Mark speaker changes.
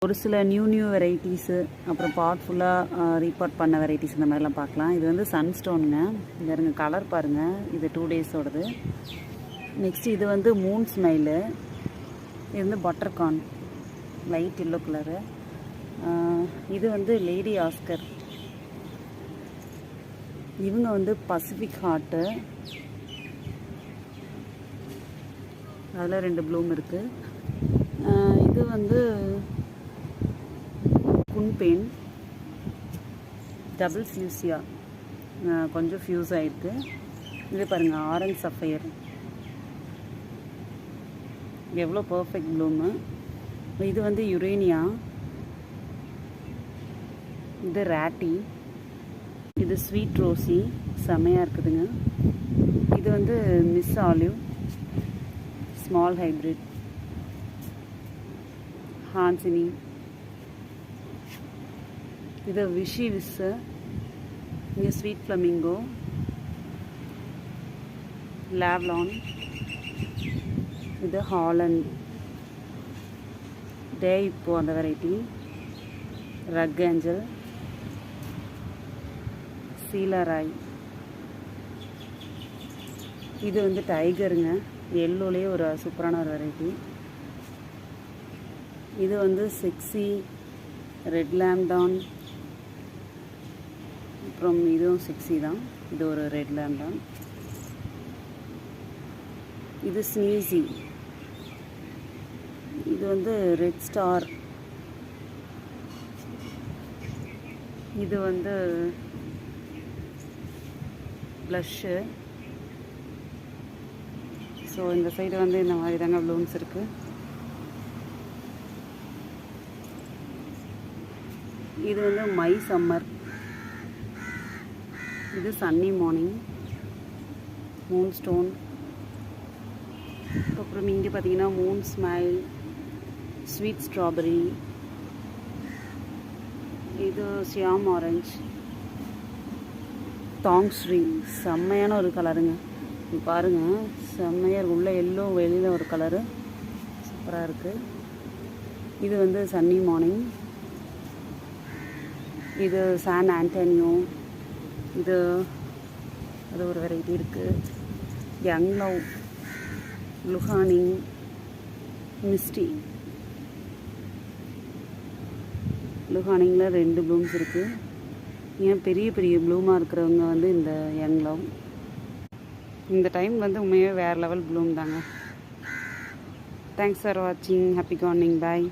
Speaker 1: ஒரு சில new varieties, அப்புறம் பாட் ஃபுல்லாக ரீபாட் பண்ண வெரைட்டிஸ் இந்த மாதிரிலாம் பார்க்கலாம். இது வந்து சன்ஸ்டோனுங்க. இங்கே இருங்க கலர் பாருங்கள், இது 2 டேஸோடது. நெக்ஸ்ட் இது வந்து மூன் ஸ்மைலு. இது வந்து பட்டர்கார்ன், லைட் எல்லோ கலரு. இது வந்து லேடி ஆஸ்கர். இவங்க வந்து பசிபிக் ஹார்ட்டு, அதில் 2 ப்ளூம் இருக்குது. இது வந்து குன்பெயின், டபுள் ஃபியூசியா, கொஞ்சம் ஃபியூஸ் ஆகிருக்கு. இது பாருங்கள் ஆரஞ்ச் சஃபயர், எவ்வளோ பர்ஃபெக்ட் ப்ளூமு. இது வந்து யுரேனியா, இது ராட்டி, இது ஸ்வீட் ரோசி, செம்மையாக இருக்குதுங்க. இது வந்து மிஸ் ஆலிவ், ஸ்மால் ஹைப்ரிட், ஹான்சினி. இது விஷி விஸ்ஸு, இங்கே ஸ்வீட் ஃப்ளமிங்கோ, லாவ்லான். இது ஹாலண்ட் டே, இப்போது அந்த வெரைட்டி. Rock angel, சீலராய். இது வந்து டைகருங்க, எல்லோலேயே ஒரு சூப்பரான ஒரு வெரைட்டி. இது வந்து செக்ஸி, ரெட் லேம்டான், அப்புறம் இதுவும் செக்ஸி தான். இது ஒரு ரெட் லேம்டான். இது ஸ்னீசி, இது வந்து ரெட் ஸ்டார். இது வந்து ப்ளஷ்ஷு. ஸோ இந்த சைடு வந்து இந்த மாதிரி தாங்க ப்ளூம்ஸ் இருக்குது. இது வந்து மை சம்மர். இது சன்னி மார்னிங், மூன் ஸ்டோன். அப்புறம் இங்கே பார்த்தீங்கன்னா மூன் ஸ்மைல், ஸ்வீட் ஸ்ட்ராபெரி. இது சியாம் ஆரஞ்ச், தாங்ஸ்ரீ. செம்மையான ஒரு கலருங்க, இது பாருங்கள், செம்மையாக உள்ள எல்லோ, வெளியில் ஒரு கலரு சூப்பராக இருக்குது. இது வந்து சன்னி மார்னிங். இது சான் ஆண்டனியோ, இது அது ஒரு வெரைட்டி இருக்குது. யங் லவ், லுஹானிங், மிஸ்டி. லுஹானிங்கில் 2 ப்ளூம்ஸ் இருக்குது. ஏன் பெரிய பெரிய ப்ளூமாக இருக்கிறவங்க வந்து இந்த யங் லவ். இந்த டைம் வந்து உண்மையாக வேறு லெவல் ப்ளூம் தாங்க. தேங்க்ஸ் ஃபார் வாட்சிங். Happy gardening. பாய்.